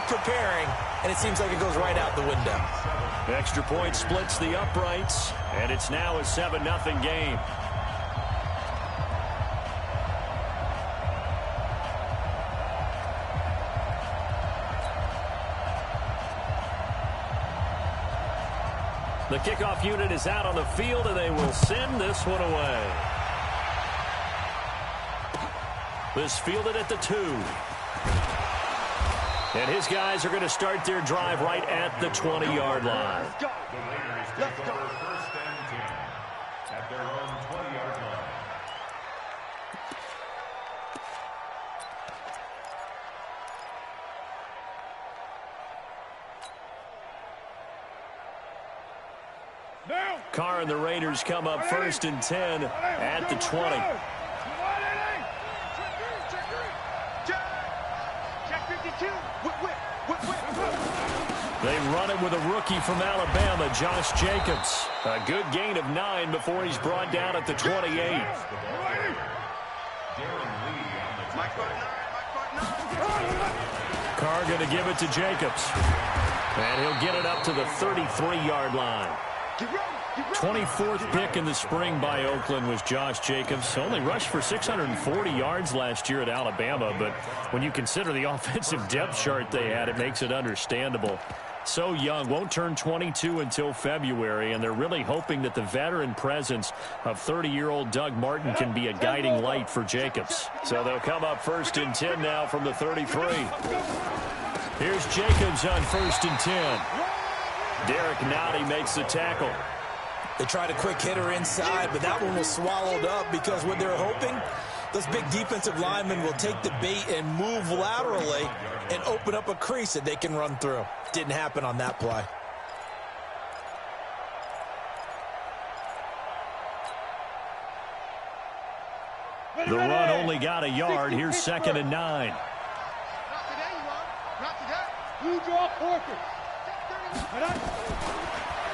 keep preparing, and it seems like it goes right out the window. Extra point splits the uprights, and it's now a 7-0 game. The kickoff unit is out on the field, and they will send this one away. This fielded at the 2. And his guys are going to start their drive right at the 20-yard line. Let's go. Let's go. First and 10 at their own 20-yard line. Carr and the Raiders come up first and 10 at the 20. They run it with a rookie from Alabama, Josh Jacobs. A good gain of 9 before he's brought down at the 28. Carr going to give it to Jacobs. And he'll get it up to the 33-yard line. 24th pick in the spring by Oakland was Josh Jacobs. Only rushed for 640 yards last year at Alabama, but when you consider the offensive depth chart they had, it makes it understandable. So young, won't turn 22 until February, and they're really hoping that the veteran presence of 30-year-old Doug Martin can be a guiding light for Jacobs. So they'll come up first and 10 now from the 33. Here's Jacobs on first and 10. Derek Nowdy makes the tackle. They tried a quick hitter inside, but that one was swallowed up because what they're hoping, those big defensive linemen will take the bait and move laterally and open up a crease that they can run through. Didn't happen on that play. The run only got a yard. Here's second and 9. Not today, you are. Not today. You draw portraits.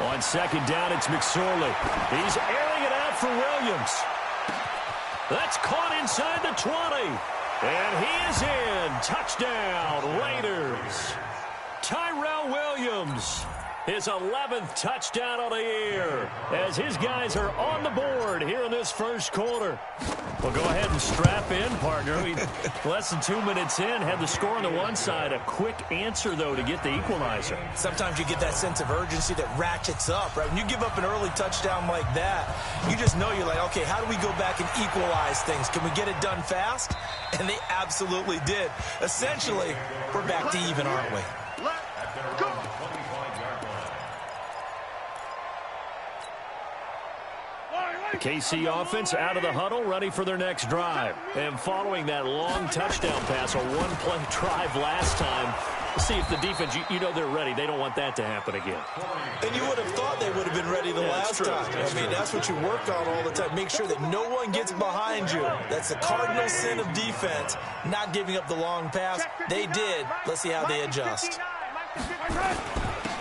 On second down, it's McSorley. He's airing it out for Williams. That's caught inside the 20. And he is in. Touchdown, Raiders. Tyrell Williams, his 11th touchdown of the year, as his guys are on the board here in this first quarter. Well, go ahead and strap in, partner. Less than 2 minutes in, had the score on the one side. A quick answer, though, to get the equalizer. Sometimes you get that sense of urgency that ratchets up, right? When you give up an early touchdown like that, you just know you're like, okay, how do we go back and equalize things? Can we get it done fast? And they absolutely did. Essentially, we're back to even, aren't we? Let's go. The KC offense out of the huddle, ready for their next drive. And following that long touchdown pass, a one-play drive last time, we'll see if the defense, you know they're ready. They don't want that to happen again. And you would have thought they would have been ready the last time. I mean, that's what you work on all the time. Make sure that no one gets behind you. That's the cardinal sin of defense, not giving up the long pass. They did. Let's see how they adjust.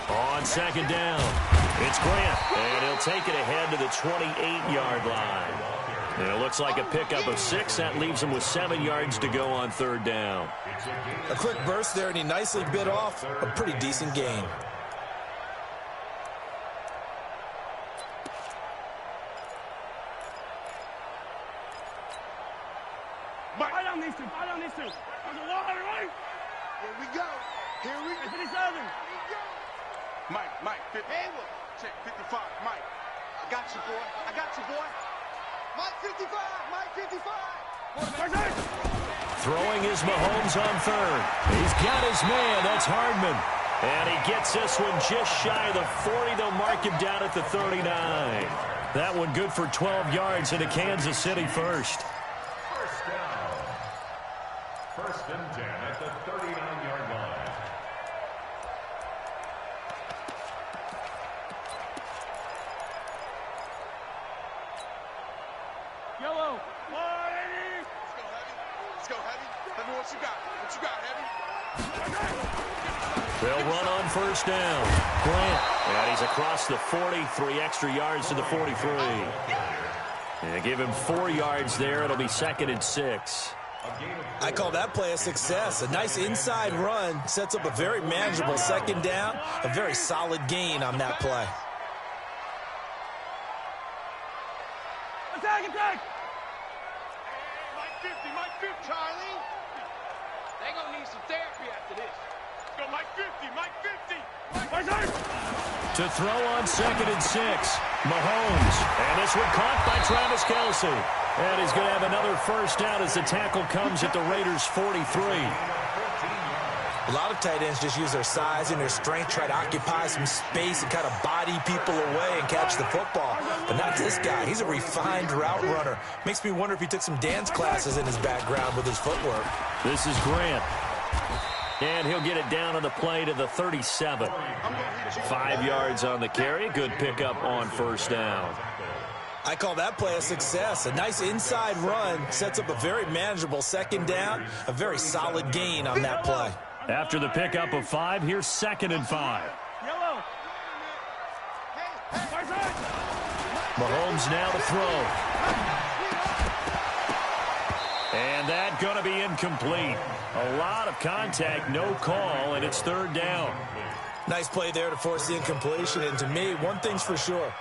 On second down, it's Grant, and he'll take it ahead to the 28-yard line. And it looks like a pickup of 6. That leaves him with 7 yards to go on third down. A quick burst there, and he nicely bit off a pretty decent gain. I don't need to. I don't need to. There's a lot of right. Here we go. Here we go. Finish other. Mike, 50. Check 55. Mike, I got you, boy. I got you, boy. Mike 55. Mike 55. Throwing is Mahomes on third. He's got his man. That's Hardman. And he gets this one just shy of the 40. They'll mark him down at the 39. That one good for 12 yards into Kansas City first. First down. First and 10 at the 39-yard line. Yellow. Let's go, Heavy. Heavy, what you got? What you got, Heavy? They'll run on first down. Grant. And he's across the 40. 3 extra yards to the 43. And give him 4 yards there. It'll be second and 6. A gain of I call that play a success. A nice inside run sets up a very manageable second down, a very solid gain on that play. Attack, attack! Mike 50, Charlie. They gonna need some therapy after this. Let's go, Mike 50, Mike 50. To throw on 2nd and 6, Mahomes. And this one caught by Travis Kelce. And he's going to have another first down as the tackle comes at the Raiders' 43. A lot of tight ends just use their size and their strength, try to occupy some space and kind of body people away and catch the football. But not this guy. He's a refined route runner. Makes me wonder if he took some dance classes in his background with his footwork. This is Grant. And he'll get it down on the play to the 37. 5 yards on the carry. Good pickup on first down. I call that play a success. A nice inside run sets up a very manageable second down, a very solid gain on that play. After the pickup of 5, here's 2nd and 5. Yellow. Mahomes now to throw. And that going to be incomplete. A lot of contact, no call, and it's 3rd down. Nice play there to force the incompletion. And to me, one thing's for sure.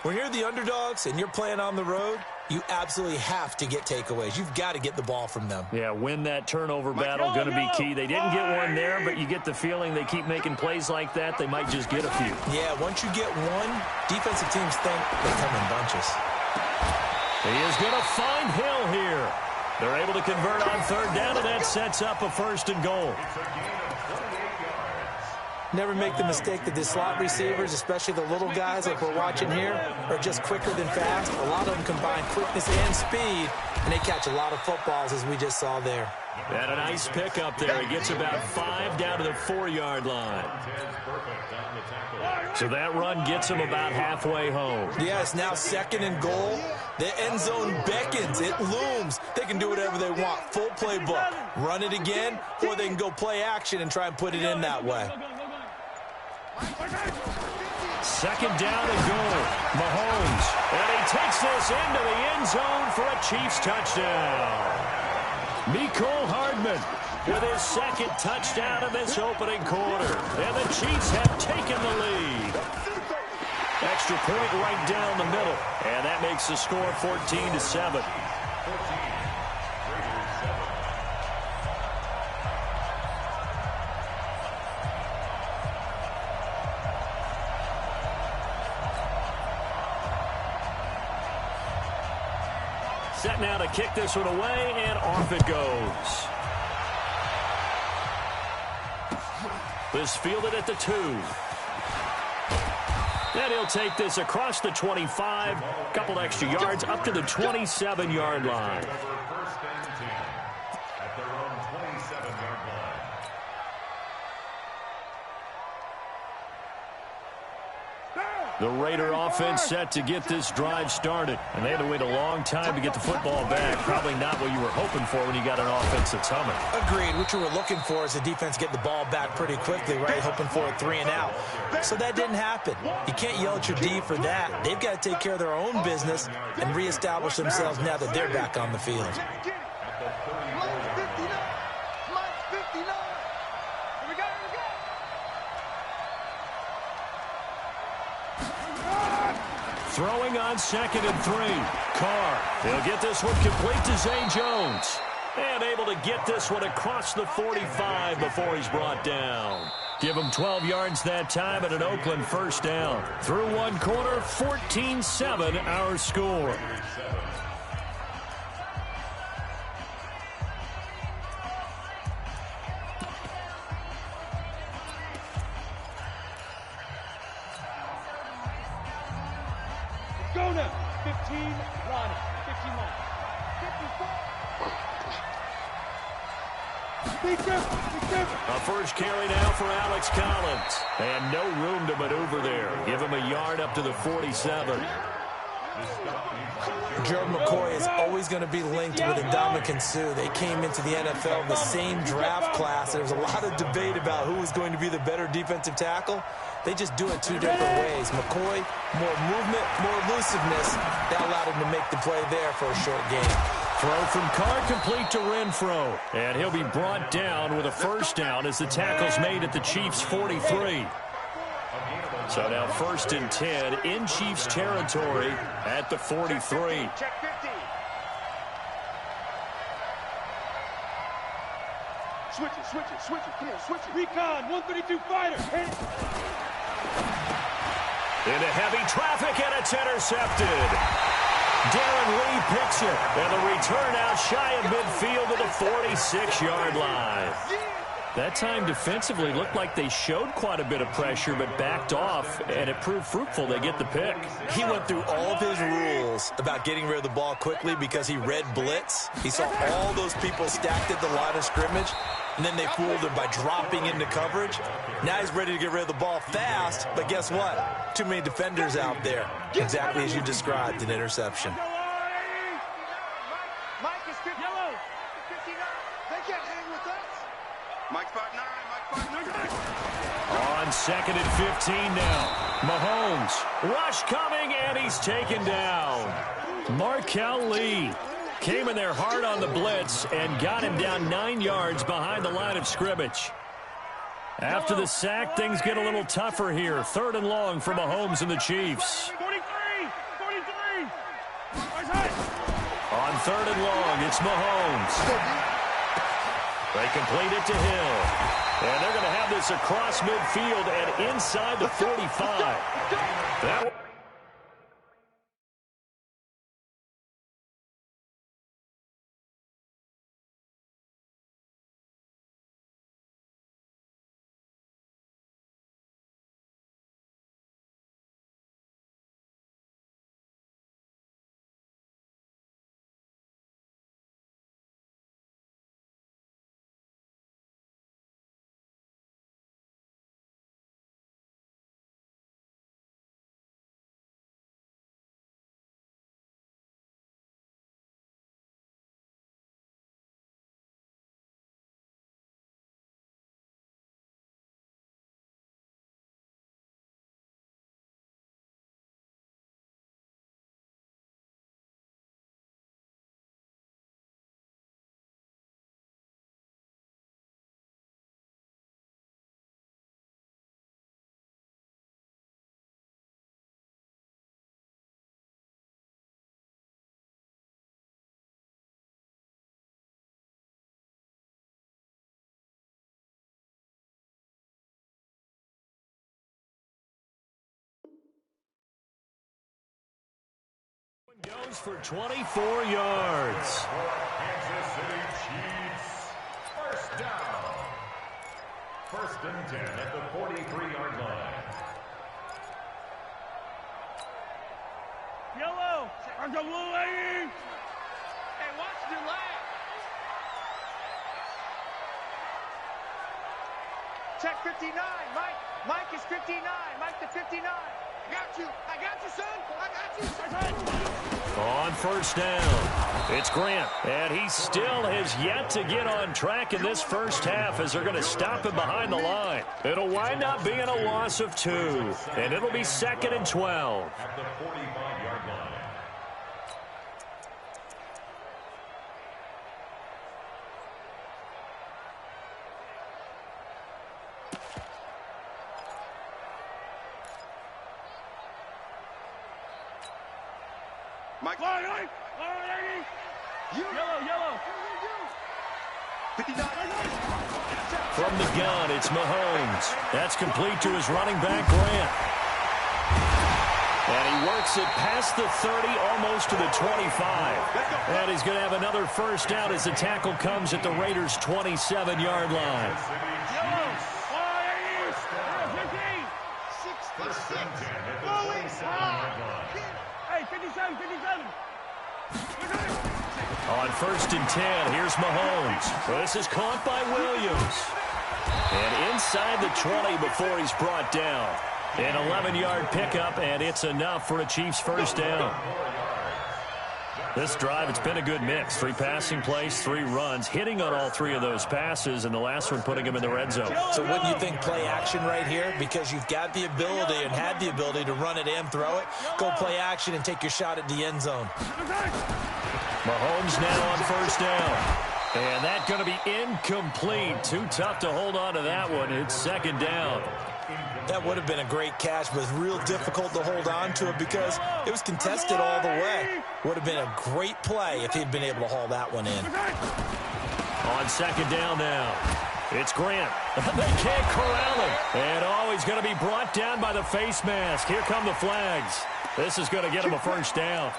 When you're the underdogs and you're playing on the road, you absolutely have to get takeaways. You've got to get the ball from them. Yeah, win that turnover battle, going to be key. They didn't get one there, but you get the feeling they keep making plays like that, they might just get a few. Yeah, once you get one, defensive teams think they come in bunches. He is going to find Hill here. They're able to convert on 3rd down, and that sets up a 1st and goal. Never make the mistake that the slot receivers, especially the little guys like we're watching here, are just quicker than fast. A lot of them combine quickness and speed, and they catch a lot of footballs, as we just saw there. And a nice pickup there. He gets about 5 down to the 4-yard line. So that run gets him about halfway home. Yeah, it's now 2nd and goal. The end zone beckons. It looms. They can do whatever they want. Full playbook. Run it again, or they can go play action and try and put it in that way. 2nd down and goal. Mahomes. And he takes this into the end zone for a Chiefs touchdown. Mecole Hardman with his 2nd touchdown in this opening quarter. And the Chiefs have taken the lead. Extra point right down the middle. And that makes the score 14-7. Set now to kick this one away, and off it goes. This fielded at the 2. And he'll take this across the 25, a couple extra yards up to the 27-yard line. The Raider offense set to get this drive started. And they had to wait a long time to get the football back. Probably not what you were hoping for when you got an offense that's humming. Agreed. What you were looking for is the defense get the ball back pretty quickly, right? Hoping for a 3 and out. So that didn't happen. You can't yell at your D for that. They've got to take care of their own business and reestablish themselves now that they're back on the field. Throwing on 2nd and 3. Carr. He'll get this one complete to Zay Jones. And able to get this one across the 45 before he's brought down. Give him 12 yards that time and an Oakland first down. Through one quarter, 14-7 our score. Go now. 15, Ronnie. 51. 54. A first carry now for Alex Collins. And no room to maneuver there. Give him a yard up to the 47. Gerald McCoy is always going to be linked with Ndamukong Suh. They came into the NFL in the same draft class. There was a lot of debate about who was going to be the better defensive tackle. They just do it 2 different ways. McCoy, more movement, more elusiveness. That allowed him to make the play there for a short gain. Throw from Carr complete to Renfro. And he'll be brought down with a first down as the tackle's made at the Chiefs' 43. So now 1st and 10 in Chiefs territory at the 43. Check 50. Switch it. Come on, switch it. Recon, 132 fighter. Into heavy traffic, and it's intercepted. Darren Lee picks it, and the return out shy of midfield to the 46-yard line. That time defensively looked like they showed quite a bit of pressure but backed off, and it proved fruitful. They get the pick. He went through all of his rules about getting rid of the ball quickly because he read blitz. He saw all those people stacked at the line of scrimmage, and then they fooled him by dropping into coverage. Now he's ready to get rid of the ball fast, but guess what? Too many defenders out there. Exactly as you described, an interception. Mike is 59. They can't hang with us. Mike's 5'9". On 2nd and 15 now. Mahomes. Rush coming, and he's taken down. Markel Lee came in there hard on the blitz and got him down 9 yards behind the line of scrimmage. After the sack, things get a little tougher here. 3rd and long for Mahomes and the Chiefs. 43. On 3rd and long, it's Mahomes. They complete it to Hill. And they're going to have this across midfield and inside the 45. That goes for 24 yards. Kansas City Chiefs. First down. 1st and 10 at the 43-yard line. Yellow. On the blue lane. Hey, watch your lag. Check 59. Mike is 59. Mike to 59. I got you, son. I got you. On 1st down, it's Grant. And he still has yet to get on track in this first half as they're going to stop him behind the line. It'll wind up being a loss of 2. And it'll be 2nd and 12. At the 45-yard line. Mike. Yellow. 59. From the gun, it's Mahomes. That's complete to his running back, Grant. And he works it past the 30, almost to the 25. And he's going to have another first down as the tackle comes at the Raiders' 27-yard line. Hey, 57. On 1st and 10, here's Mahomes. This is caught by Williams. And inside the 20 before he's brought down. An 11-yard pickup, and it's enough for a Chiefs first down. This drive, it's been a good mix. 3 passing plays, 3 runs, hitting on all 3 of those passes, and the last one putting him in the red zone. So wouldn't you think play action right here? Because you've got the ability and had the ability to run it and throw it. Go play action and take your shot at the end zone. Mahomes now on first down. And that's going to be incomplete. Too tough to hold on to that one. It's second down. That would have been a great catch, but real difficult to hold on to it because it was contested all the way. Would have been a great play if he'd been able to haul that one in. On second down now. It's Grant. They can't corral him. And he's going to be brought down by the face mask. Here come the flags. This is going to get him a first down.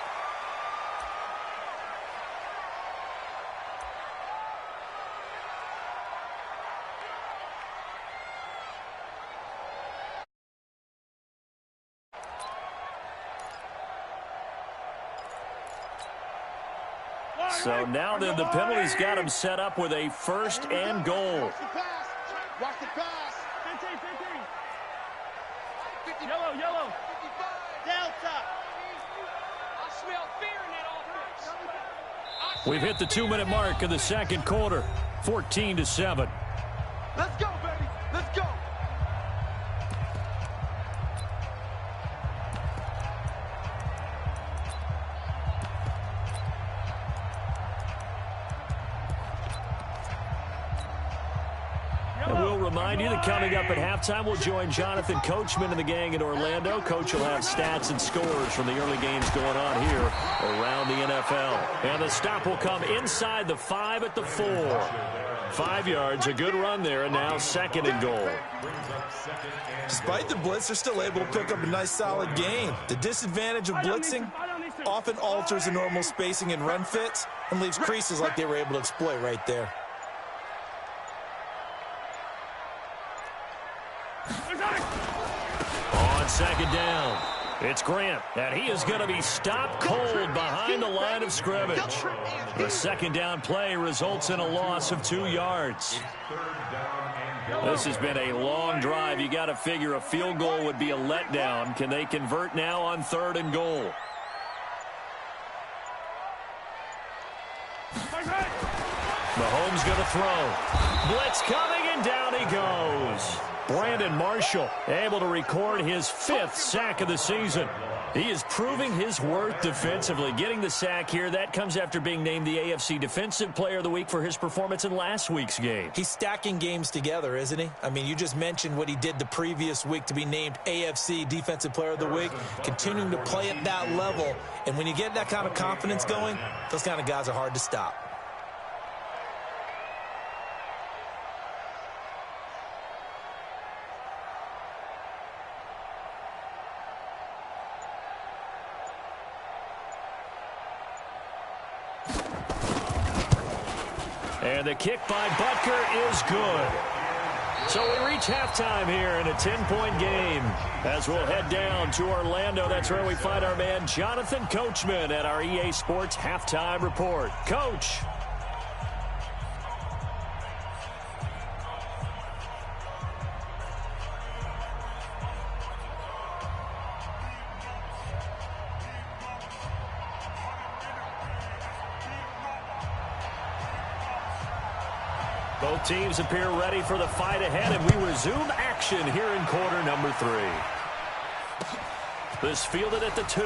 So now then the penalty's got him set up with a first and goal. Watch the pass. Watch the pass. 15. Yellow. 55. Delta. I smell fear in that offense. We've hit the 2-minute mark of the second quarter. 14-7. Let's go, baby. Let's go. Remind you that coming up at halftime, we'll join Jonathan Coachman and the gang in Orlando. Coach will have stats and scores from the early games going on here around the NFL. And the stop will come inside the 5 at the 4. 5 yards, a good run there, and now second and goal. Despite the blitz, they're still able to pick up a nice, solid gain. The disadvantage of blitzing often alters the normal spacing and run fits and leaves creases like they were able to exploit right there. On second down, it's Grant, and he is going to be stopped cold behind the line of scrimmage. The second down play results in a loss of 2 yards. This has been a long drive. You got to figure a field goal would be a letdown. Can they convert now on third and goal? Mahomes going to throw. Blitz coming, and down he goes. Brandon Marshall able to record his 5th sack of the season. He is proving his worth defensively. Getting the sack here, that comes after being named the AFC Defensive Player of the Week for his performance in last week's game. He's stacking games together, isn't he? I mean, you just mentioned what he did the previous week to be named AFC Defensive Player of the Week, continuing to play at that level. And when you get that kind of confidence going, those kind of guys are hard to stop. And the kick by Butker is good. So we reach halftime here in a 10-point game. As we'll head down to Orlando, that's where we find our man Jonathan Coachman at our EA Sports Halftime Report. Coach. Both teams appear ready for the fight ahead, and we resume action here in quarter number 3. This fielded at the 2.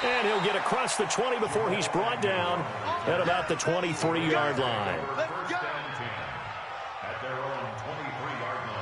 And he'll get across the 20 before he's brought down at about the 23-yard line. At their own 23-yard line.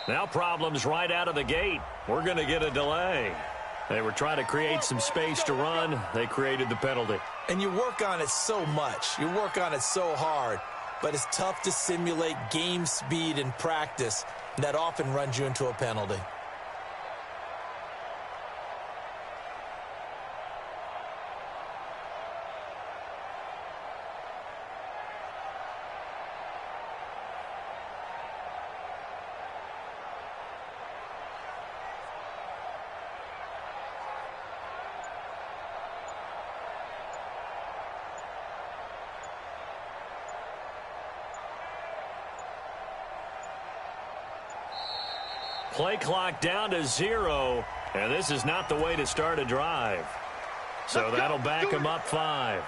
Now problems right out of the gate. We're going to get a delay. They were trying to create some space to run. They created the penalty. And you work on it so much. You work on it so hard. But it's tough to simulate game speed in practice. And that often runs you into a penalty. Play clock down to 0, and this is not the way to start a drive. So that'll back him up 5.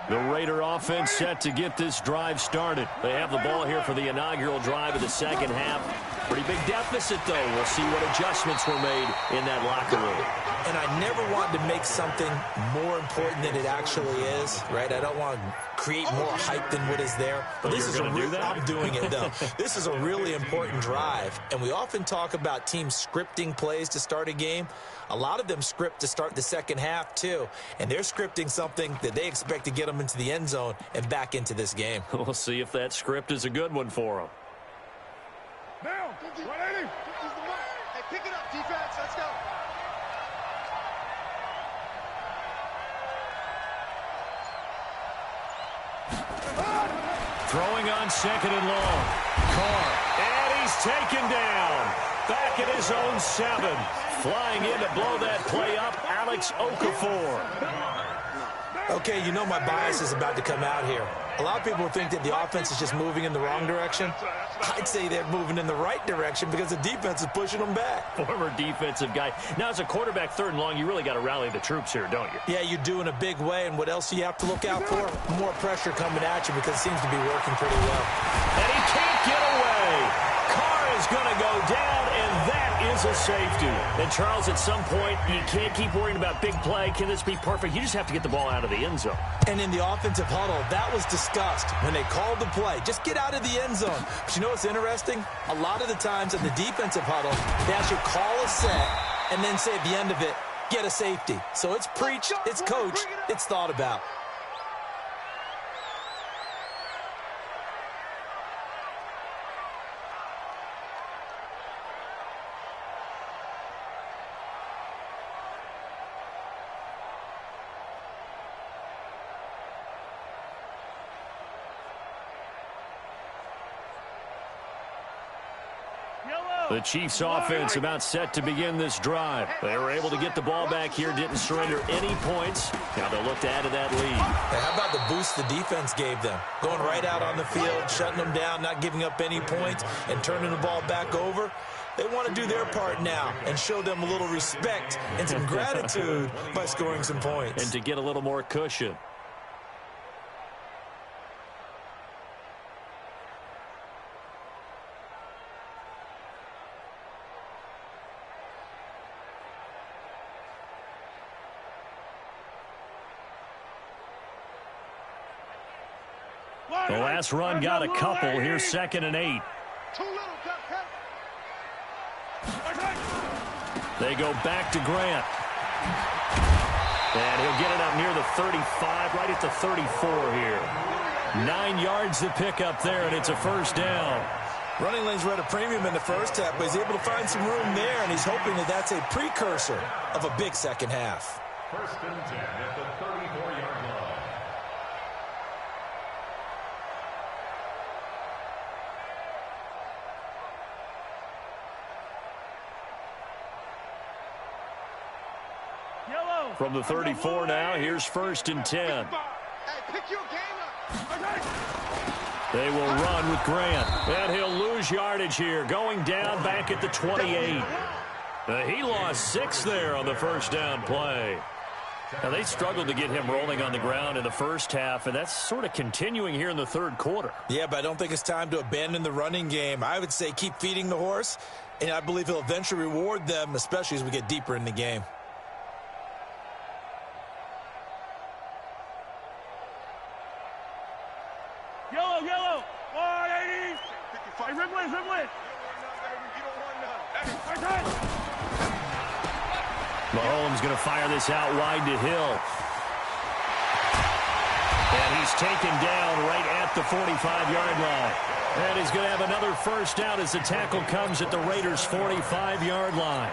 The Raider offense set to get this drive started. They have the ball here for the inaugural drive of the second half. Pretty big deficit, though. We'll see what adjustments were made in that locker room. And I never want to make something more important than it actually is, right? I don't want to create more hype than what is there. But this is a real, I'm doing it, though. This is a really important drive. And we often talk about teams scripting plays to start a game. A lot of them script to start the second half, too. And they're scripting something that they expect to get them into the end zone and back into this game. We'll see if that script is a good one for them. Now, 180. Hey, pick it up, defense. Let's go. Throwing on second and long. Carr. And he's taken down. Back at his own 7. Flying in to blow that play up, Alex Okafor. Okay, you know my bias is about to come out here. A lot of people think that the offense is just moving in the wrong direction. I'd say they're moving in the right direction because the defense is pushing them back. Former defensive guy. Now, as a quarterback, third and long, you really got to rally the troops here, don't you? Yeah, you do in a big way. And what else do you have to look out for? More pressure coming at you because it seems to be working pretty well. And he can't get away. Carr is going to go down, and that is a safety. And, Charles, at some point, you can't keep worrying about big play. Can this be perfect? You just have to get the ball out of the end zone. And in the offensive huddle, that was discussed when they called the play. Just get out of the end zone. But you know what's interesting? A lot of the times in the defensive huddle, they actually call a set and then say at the end of it, get a safety. So it's preached, it's coached, it's thought about. The Chiefs offense about set to begin this drive. They were able to get the ball back here, didn't surrender any points. Now they'll look to add to that lead. Hey, how about the boost the defense gave them? Going right out on the field, shutting them down, not giving up any points, and turning the ball back over. They want to do their part now and show them a little respect and some gratitude by scoring some points. And to get a little more cushion. The last run got a couple. Here's 2nd and 8. They go back to Grant. And he'll get it up near the 35, right at the 34 here. 9 yards to pick up there, and it's a first down. Running lanes were at a premium in the first half, but he's able to find some room there, and he's hoping that that's a precursor of a big second half. 1st and 10 at the 34-yard line. From the 34 now, here's 1st and 10. They will run with Grant. And he'll lose yardage here, going down back at the 28. He lost 6 there on the first down play. Now, they struggled to get him rolling on the ground in the first half, and that's sort of continuing here in the third quarter. Yeah, but I don't think it's time to abandon the running game. I would say keep feeding the horse, and I believe he'll eventually reward them, especially as we get deeper in the game. Yellow. 180. Hey, rip it. Mahomes going to fire this out wide to Hill. And he's taken down right at the 45-yard line. And he's going to have another first down as the tackle comes at the Raiders' 45-yard line.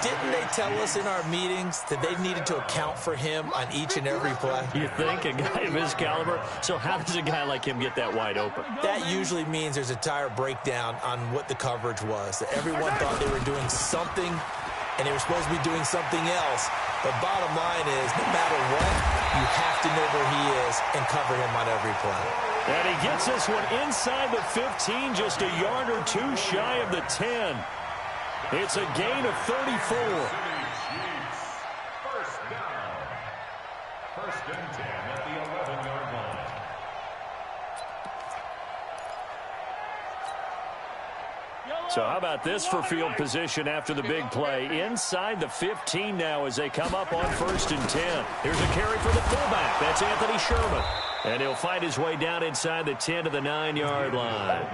Didn't they tell us in our meetings that they needed to account for him on each and every play? You think? A guy of his caliber? So how does a guy like him get that wide open? That usually means there's a entire breakdown on what the coverage was. That everyone thought they were doing something, and they were supposed to be doing something else. But bottom line is, no matter what, you have to know where he is and cover him on every play. And he gets this one inside the 15, just a yard or two shy of the 10. It's a gain of 34. First and 10 at the 11-yard line. So how about this for field position after the big play? Inside the 15 now as they come up on first and 10. Here's a carry for the fullback. That's Anthony Sherman. And he'll fight his way down inside the 10 to the 9-yard line.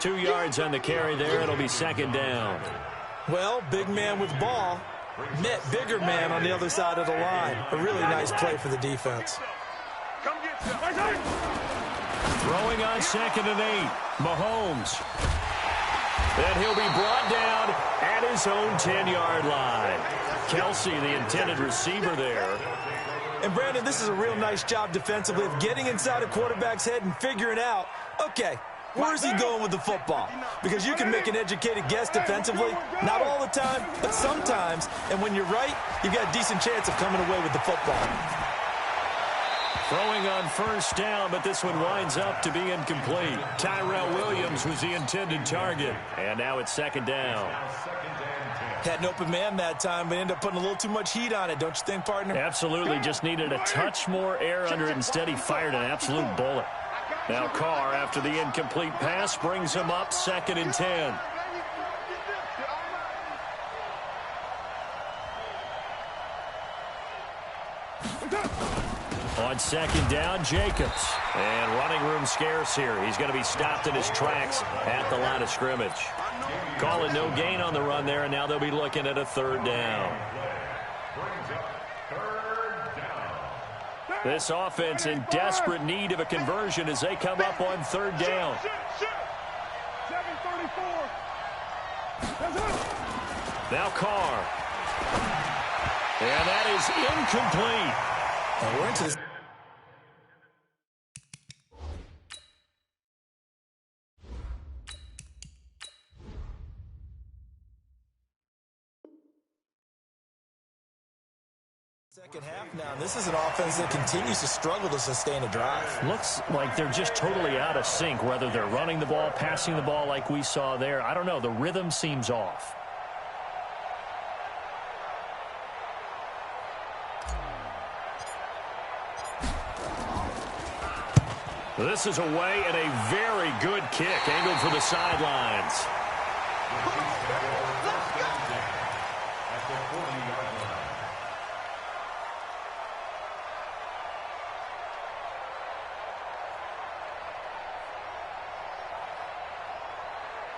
2 yards on the carry there. It'll be second down. Well, big man with ball met bigger man on the other side of the line. A really nice play for the defense. Throwing on second and 8. Mahomes. And he'll be brought down at his own 10-yard line. Kelsey, the intended receiver there. And, Brandon, this is a real nice job defensively of getting inside a quarterback's head and figuring out, okay, where is he going with the football? Because you can make an educated guess defensively, not all the time, but sometimes. And when you're right, you've got a decent chance of coming away with the football. Throwing on first down, but this one winds up to be incomplete. Tyrell Williams was the intended target. And now it's second down. Had an open man that time, but ended up putting a little too much heat on it, don't you think, partner? Absolutely. Just needed a touch more air under it. Instead, he fired an absolute bullet. Now Carr, after the incomplete pass, brings him up second and 10. On second down, Jacobs. And running room scarce here. He's going to be stopped in his tracks at the line of scrimmage. Calling no gain on the run there, and now they'll be looking at a third down. This offense in desperate need of a conversion as they come up on third down. Now Carr. And that is incomplete. And we're into this. Second half now. This is an offense that continues to struggle to sustain a drive. Looks like they're just totally out of sync, whether they're running the ball, passing the ball like we saw there. I don't know. The rhythm seems off. This is away and a very good kick angled for the sidelines.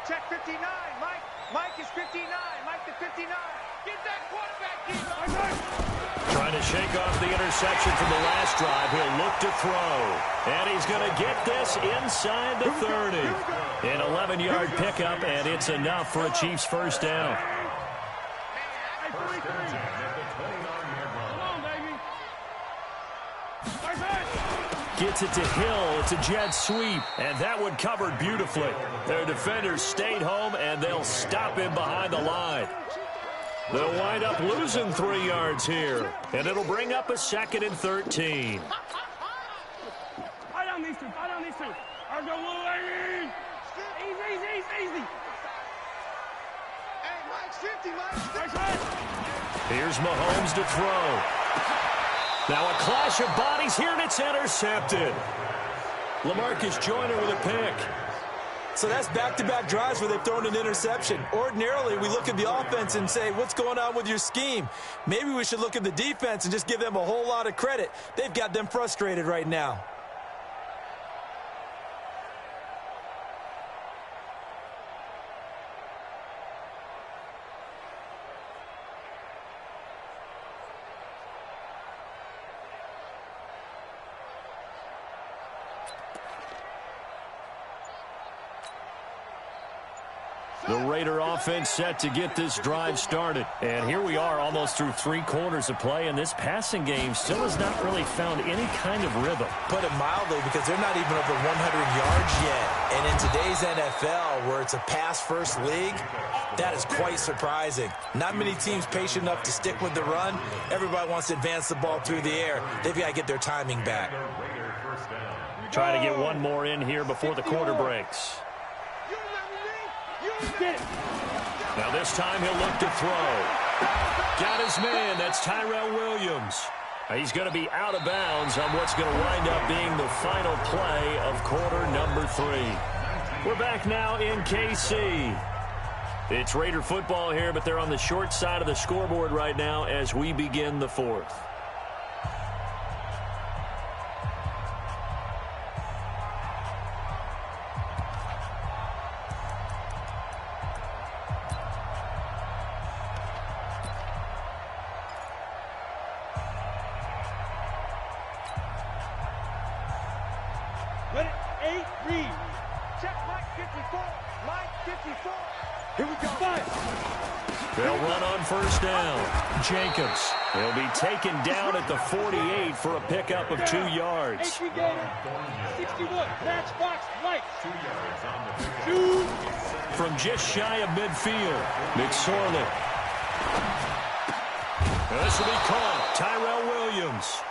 Check 59, Mike. Mike is 59. Mike to 59. Get that quarterback deep. Trying to shake off the interception from the last drive. He'll look to throw. And he's going to get this inside the 30. An 11-yard pickup, and it's enough for a Chiefs first down. Gets it to Hill. It's a jet sweep, and that one covered beautifully. Their defenders stayed home, and they'll stop him behind the line. They'll wind up losing 3 yards here, and it'll bring up a second and 13. Fight on these two. Fight on these two. Or go Easy, easy, easy. Hey, Mike's 50, Mike's 50. Here's Mahomes to throw. Now a clash of bodies here, and it's intercepted. LaMarcus Joyner with a pick. So that's back-to-back drives where they've thrown an interception. Ordinarily, we look at the offense and say, what's going on with your scheme? Maybe we should look at the defense and just give them a whole lot of credit. They've got them frustrated right now. The Raider offense set to get this drive started. And here we are almost through 3 quarters of play, and this passing game still has not really found any kind of rhythm. Put it mildly, because they're not even over 100 yards yet. And in today's NFL, where it's a pass-first league, that is quite surprising. Not many teams patient enough to stick with the run. Everybody wants to advance the ball through the air. They've got to get their timing back. Try to get one more in here before the quarter breaks. Now this time he'll look to throw. Got his man. That's Tyrell Williams. He's going to be out of bounds on what's going to wind up being the final play of quarter number 3. We're back now in KC. It's Raider football here, but they're on the short side of the scoreboard right now as we begin the 4th. Ready? 8, read. Check Mike 54. Mike 54. Here we go. 5. They'll run on first down. Jacobs. He'll be taken down at the 48 for a pickup of 2 yards. 8 Gator. 61. Matchbox right. 2 yards on the 2. From just shy of midfield, McSorley. This will be caught. Tyrell Williams.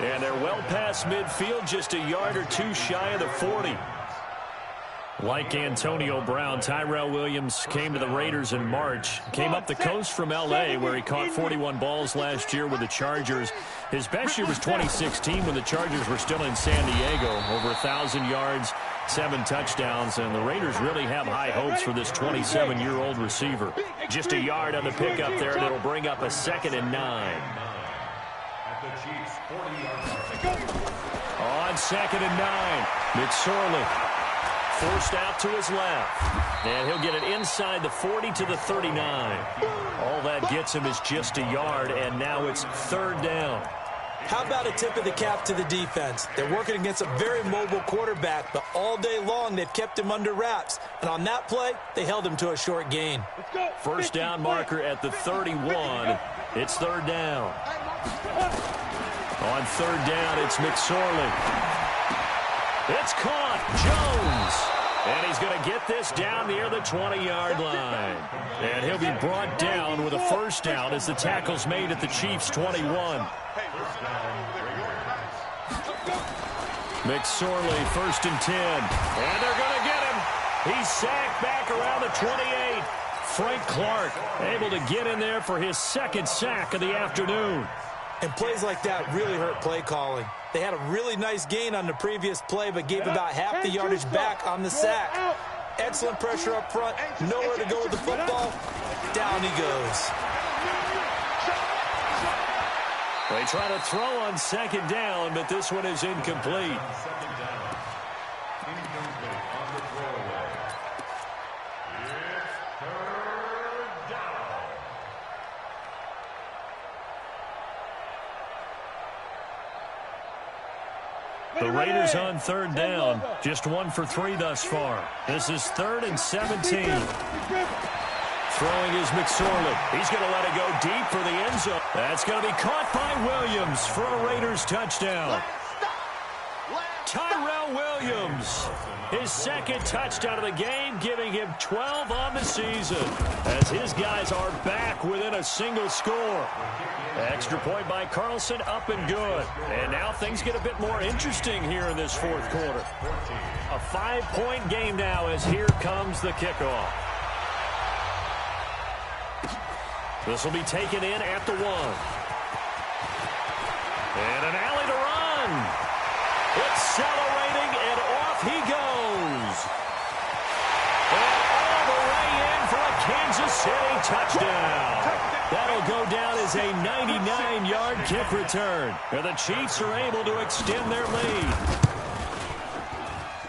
And they're well past midfield, just a yard or 2 shy of the 40. Like Antonio Brown, Tyrell Williams came to the Raiders in March. Came up the coast from L.A., where he caught 41 balls last year with the Chargers. His best year was 2016 when the Chargers were still in San Diego. Over 1,000 yards, 7 touchdowns, and the Raiders really have high hopes for this 27-year-old receiver. Just a yard on the pickup there, and it'll bring up a 2nd and 9. On 2nd and 9, McSorley forced out to his left. And he'll get it inside the 40 to the 39. All that gets him is just a yard, and now it's 3rd down. How about a tip of the cap to the defense? They're working against a very mobile quarterback, but all day long they've kept him under wraps. And on that play, they held him to a short gain. First down marker at the 31. It's 3rd down. On 3rd down, it's McSorley. It's caught. Jones. And he's going to get this down near the 20-yard line. And he'll be brought down with a first down as the tackle's made at the Chiefs' 21. McSorley, 1st and 10. And they're going to get him. He's sacked back around the 28. Frank Clark able to get in there for his 2nd sack of the afternoon. And plays like that really hurt play calling. They had a really nice gain on the previous play, but gave about half the yardage back on the sack. Excellent pressure up front. Nowhere to go with the football. Down he goes. They try to throw on 2nd down, but this one is incomplete. The Raiders on 3rd down. Just 1 for 3 thus far. This is 3rd and 17. Throwing is McSorley. He's going to let it go deep for the end zone. That's going to be caught by Williams for a Raiders touchdown. Tyrell Williams, his 2nd touchdown of the game, giving him 12 on the season as his guys are back within a single score. Extra point by Carlson, up and good. And now things get a bit more interesting here in this 4th quarter. A 5-point game now as here comes the kickoff. This will be taken in at the 1. And an alley to run. Accelerating, and off he goes. And all the way in for a Kansas City touchdown. That'll go down as a 99-yard kick return. And the Chiefs are able to extend their lead.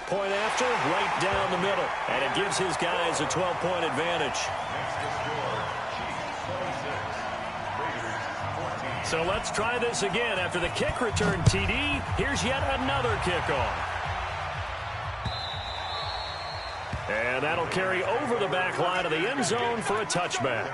Point after, right down the middle. And it gives his guys a 12-point advantage. So let's try this again. After the kick return TD, here's yet another kickoff. And that'll carry over the back line of the end zone for a touchback.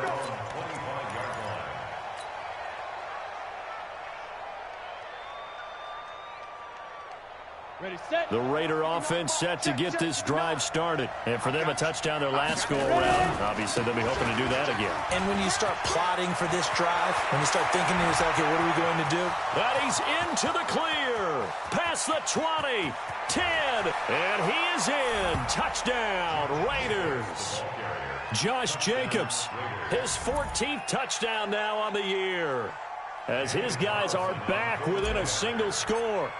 Ready, set. The Raider offense set to get this drive started. And for them, a touchdown their last go-around. Obviously, they'll be hoping to do that again. And when you start plotting for this drive, when you start thinking to yourself, okay, what are we going to do? But he's into the clear. Past the 20, 10, and he is in. Touchdown, Raiders. Josh Jacobs, his 14th touchdown now on the year. as his guys are back within a single score.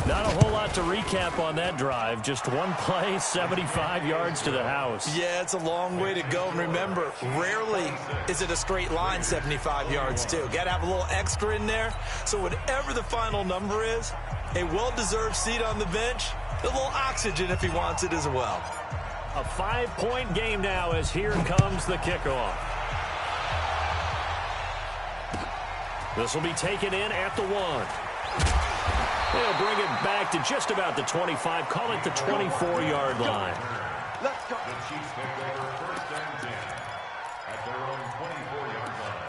Not a whole lot to recap on that drive. Just one play, 75 yards to the house. Yeah, it's a long way to go. And remember, rarely is it a straight line 75 yards, too. Got to have a little extra in there. So whatever the final number is, a well-deserved seat on the bench, a little oxygen if he wants it as well. A 5-point game now as here comes the kickoff. This will be taken in at the 1. They'll bring it back to just about the 25. Call it the 24-yard line. Let's go. The Chiefs take over 1st and 10 at their own 24-yard line.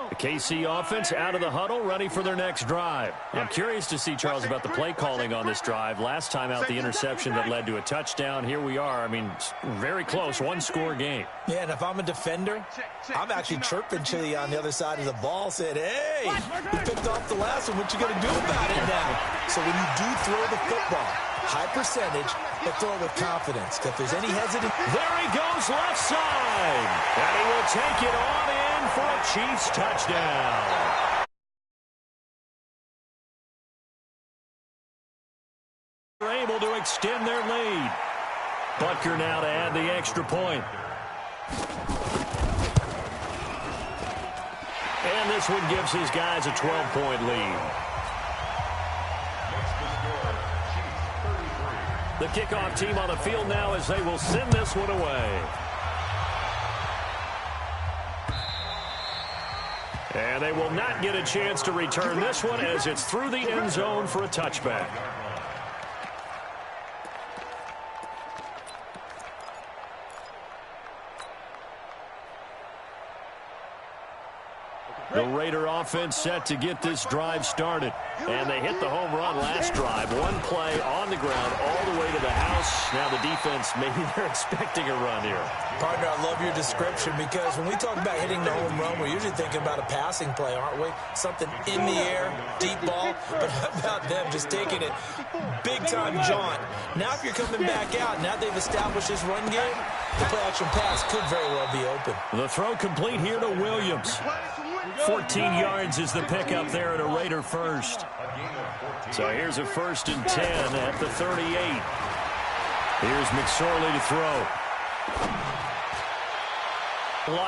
The KC offense out of the huddle, ready for their next drive. I'm curious to see, Charles, about the play calling on this drive. Last time out, the interception that led to a touchdown. Here we are. I mean, very close, one-score game. Yeah, and if I'm a defender, I'm actually chirping to you on the other side of the ball, saying, hey, you picked off the last one. What you going to do about it now? So when you do throw the football, high percentage, but throw it with confidence. If there's any hesitation. There he goes left side. And he will take it on in for a Chiefs touchdown. They're able to extend their lead. Butker now to add the extra point. And this one gives his guys a 12-point lead. The kickoff team on the field now as they will send this one away. And they will not get a chance to return this one as it's through the end zone for a touchback. The Raider offense set to get this drive started. And they hit the home run last drive. One play on the ground all the way to the house. Now the defense, maybe they're expecting a run here. Partner, I love your description because when we talk about hitting the home run, we're usually thinking about a passing play, aren't we? Something in the air, deep ball. But how about them just taking it big-time jaunt? Now if you're coming back out, now they've established this run game, the play-action pass could very well be open. The throw complete here to Williams. 14 yards is the pickup there at a Raider first. So here's a 1st and 10 at the 38. Here's McSorley to throw.